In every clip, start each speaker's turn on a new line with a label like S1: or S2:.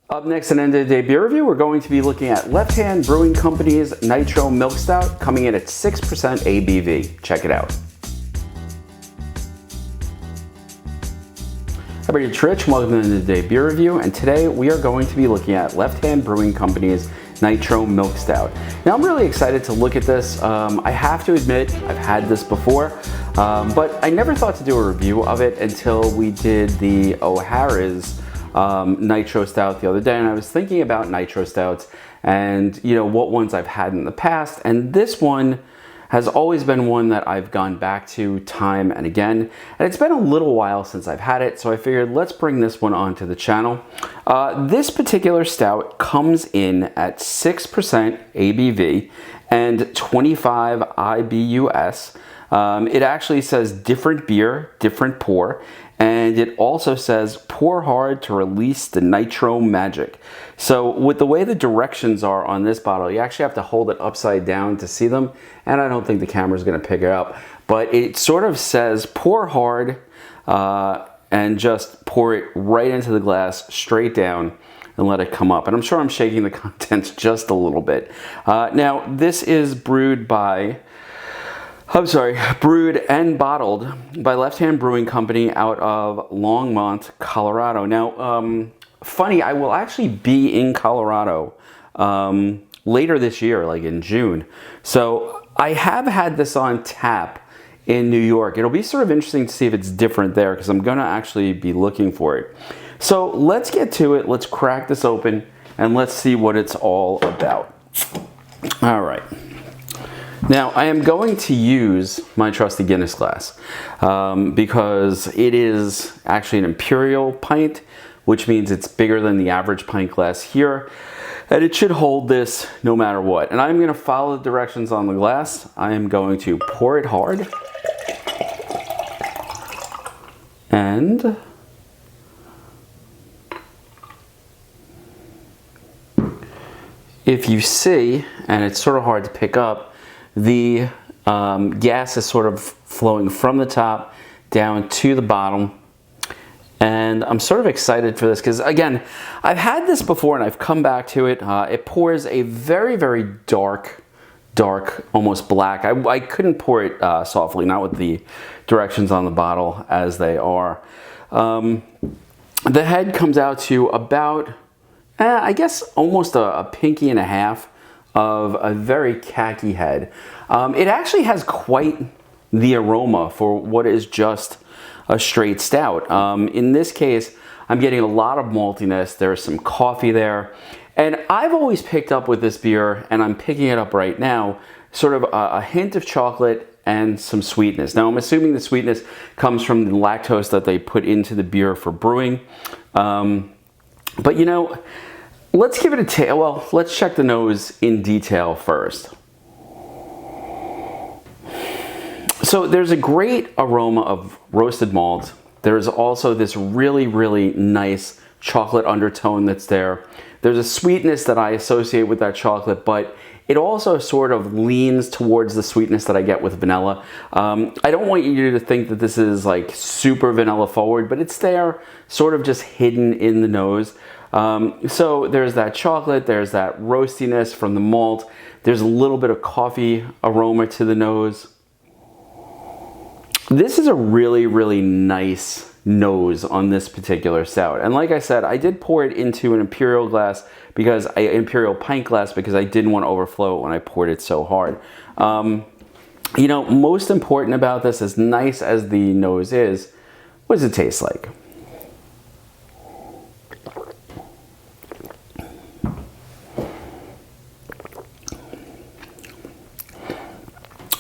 S1: Up next in End of the Day Beer Review, we're going to be looking at Left Hand Brewing Company's Nitro Milk Stout, coming in at 6% ABV. Check it out. Hi everybody, it's Rich. Welcome to End of the Day Beer Review, and today we are going to be looking at Left Hand Brewing Company's Nitro Milk Stout. Now I'm really excited to look at this. I have to admit, I've had this before, but I never thought to do a review of it until we did the O'Hara's Nitro Stout the other day, and I was thinking about Nitro Stouts and what ones I've had in the past, and this one has always been one that I've gone back to time and again, and it's been a little while since I've had it, so I figured let's bring this one onto the channel. This particular stout comes in at 6% ABV and 25 IBUs. It actually says different beer, different pour, and it also says pour hard to release the nitro magic. So with the way the directions are on this bottle, you actually have to hold it upside down to see them, and I don't think the camera's going to pick it up, but it sort of says pour hard and just pour it right into the glass, straight down, and let it come up. And I'm sure I'm shaking the contents just a little bit. Now this is brewed and bottled by Left Hand Brewing Company out of Longmont, Colorado. Now, funny, I will actually be in Colorado later this year, like in June. So I have had this on tap in New York. It'll be sort of interesting to see if it's different there, because I'm gonna actually be looking for it. So let's get to it. Let's crack this open and let's see what it's all about. All right. Now, I am going to use my trusty Guinness glass because it is actually an imperial pint, which means it's bigger than the average pint glass here, and it should hold this no matter what. And I'm going to follow the directions on the glass. I am going to pour it hard, and if you see, and it's sort of hard to pick up, the gas is sort of flowing from the top down to the bottom, and I'm sort of excited for this because, again, I've had this before and I've come back to it. It pours a very, very dark, almost black. I couldn't pour it softly, not with the directions on the bottle as they are. The head comes out to about, I guess, almost a pinky and a half of a very khaki head. It actually has quite the aroma for what is just a straight stout. In this case, I'm getting a lot of maltiness. There's some coffee there. And I've always picked up with this beer, and I'm picking it up right now, sort of a hint of chocolate and some sweetness. Now, I'm assuming the sweetness comes from the lactose that they put into the beer for brewing. But let's give it a taste. Well, let's check the nose in detail first. So there's a great aroma of roasted malt. There's also this really, really nice chocolate undertone that's there. There's a sweetness that I associate with that chocolate, but it also sort of leans towards the sweetness that I get with vanilla. I don't want you to think that this is like super vanilla forward, but it's there, sort of just hidden in the nose. So there's that chocolate, there's that roastiness from the malt, there's a little bit of coffee aroma to the nose. This is a really, really nice nose on this particular stout. And like I said, I did pour it into an imperial pint glass because I didn't want to overflow it when I poured it so hard. Most important about this, as nice as the nose is, what does it taste like?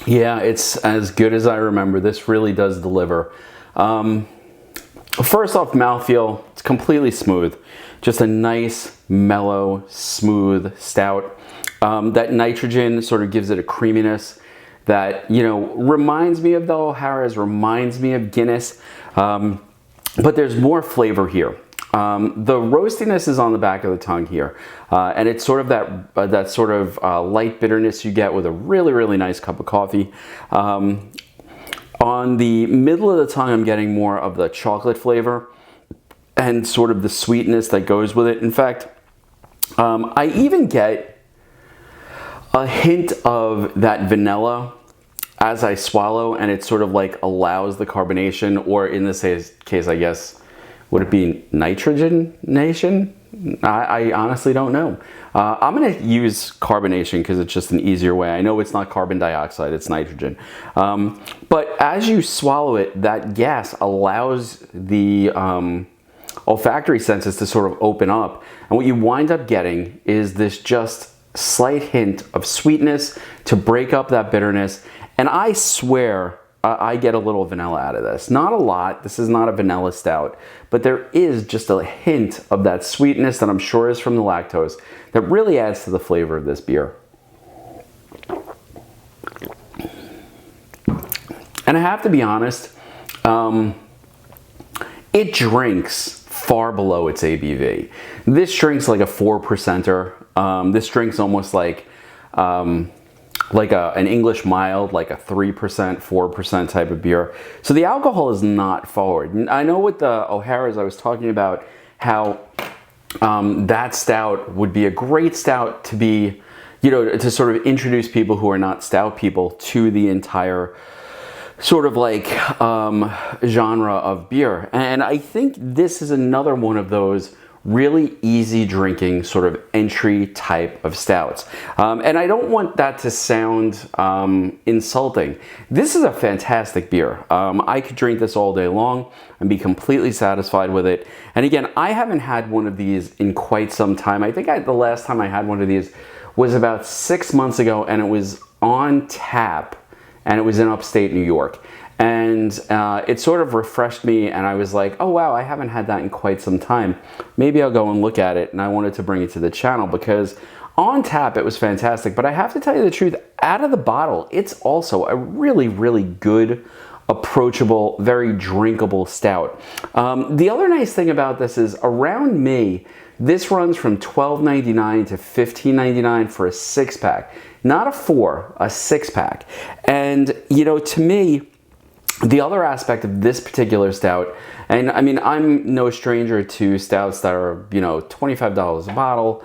S1: Yeah, it's as good as I remember. This really does deliver. First off, mouthfeel, it's completely smooth. Just a nice, mellow, smooth stout. That nitrogen sort of gives it a creaminess that, reminds me of the O'Hara's, reminds me of Guinness. But there's more flavor here. The roastiness is on the back of the tongue here, and it's sort of that sort of light bitterness you get with a really, really nice cup of coffee. On the middle of the tongue, I'm getting more of the chocolate flavor and sort of the sweetness that goes with it. In fact, I even get a hint of that vanilla as I swallow, and it sort of like allows the carbonation, or in this case, I guess, would it be nitrogenation? I honestly don't know. I'm gonna use carbonation because it's just an easier way. I know it's not carbon dioxide, it's nitrogen. But as you swallow it, that gas allows the olfactory senses to sort of open up. And what you wind up getting is this just slight hint of sweetness to break up that bitterness. And I swear, I get a little vanilla out of this. Not a lot, this is not a vanilla stout, but there is just a hint of that sweetness that I'm sure is from the lactose that really adds to the flavor of this beer. And I have to be honest, it drinks far below its ABV. This drinks like a 4%er. This drinks almost like an English mild, like a 3%, 4% type of beer. So the alcohol is not forward. I know with the O'Hara's I was talking about how that stout would be a great stout to be, you know, to sort of introduce people who are not stout people to the entire sort of like genre of beer. And I think this is another one of those really easy drinking sort of entry type of stouts. And I don't want that to sound insulting. This is a fantastic beer. I could drink this all day long and be completely satisfied with it. And again, I haven't had one of these in quite some time. I think the last time I had one of these was about 6 months ago, and it was on tap, and it was in upstate New York. And it sort of refreshed me, and I was like, oh wow, I haven't had that in quite some time. Maybe I'll go and look at it, and I wanted to bring it to the channel because on tap it was fantastic. But I have to tell you the truth, out of the bottle, it's also a really, really good, approachable, very drinkable stout. The other nice thing about this is around me, this runs from $12.99 to $15.99 for a 6-pack. Not a 4, a 6-pack. And, you know, to me, the other aspect of this particular stout, and I mean, I'm no stranger to stouts that are, you know, $25 a bottle.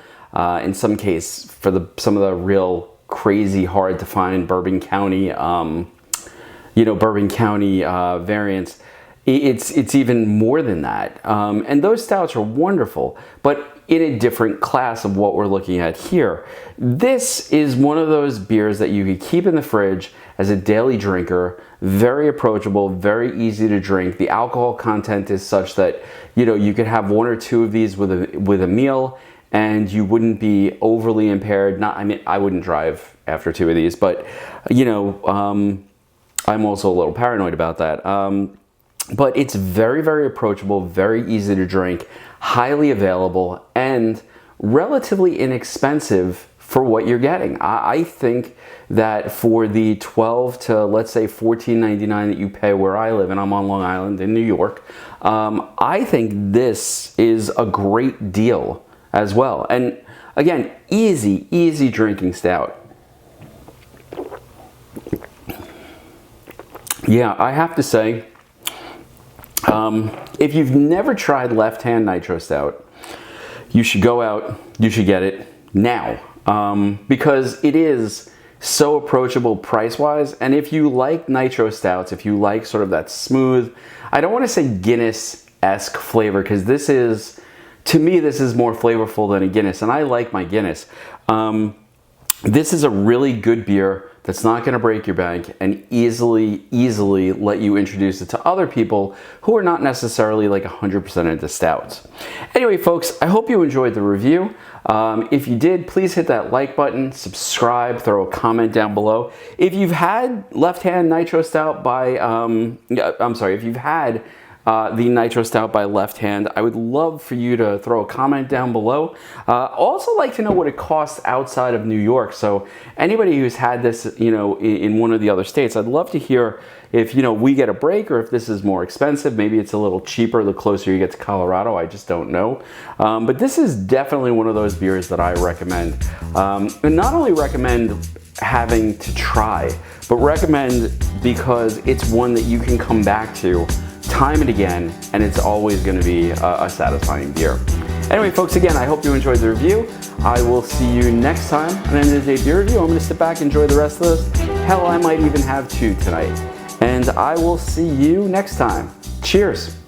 S1: In some case, for some of the real crazy, hard to find Bourbon County, you know, Bourbon County variants, it's even more than that. And those stouts are wonderful, but in a different class of what we're looking at here. This is one of those beers that you could keep in the fridge as a daily drinker, very approachable, very easy to drink. The alcohol content is such that, you know, you could have 1 or 2 of these with a meal and you wouldn't be overly impaired. I mean, I wouldn't drive after 2 of these, but, you know, I'm also a little paranoid about that. But it's very, very approachable, very easy to drink, highly available, and relatively inexpensive for what you're getting. I think that for the $12 to, let's say, $14.99 that you pay where I live, and I'm on Long Island in New York, I think this is a great deal as well. And again, easy drinking stout. Yeah, I have to say, if you've never tried Left Hand Nitro Stout, you should go out, you should get it now, because it is so approachable price-wise. And if you like nitro stouts, if you like sort of that smooth, I don't want to say Guinness-esque flavor, because this is, to me, this is more flavorful than a Guinness, and I like my Guinness. This is a really good beer that's not going to break your bank and easily let you introduce it to other people who are not necessarily like 100% into stouts. Anyway, folks, I hope you enjoyed the review. If you did, please hit that like button, subscribe, throw a comment down below. If you've had Left Hand Nitro Stout by, if you've had the Nitro Stout by Left Hand, I would love for you to throw a comment down below. Also like to know what it costs outside of New York. So anybody who's had this, you know, in one of the other states, I'd love to hear if, you know, we get a break or if this is more expensive. Maybe it's a little cheaper the closer you get to Colorado. I just don't know. But this is definitely one of those beers that I recommend. And not only recommend having to try, but recommend because it's one that you can come back to time and again, and it's always going to be a satisfying beer. Anyway, folks, again, I hope you enjoyed the review. I will see you next time on End of the Day Beer Review. I'm gonna sit back, enjoy the rest of this. Hell, I might even have two tonight. And I will see you next time. Cheers.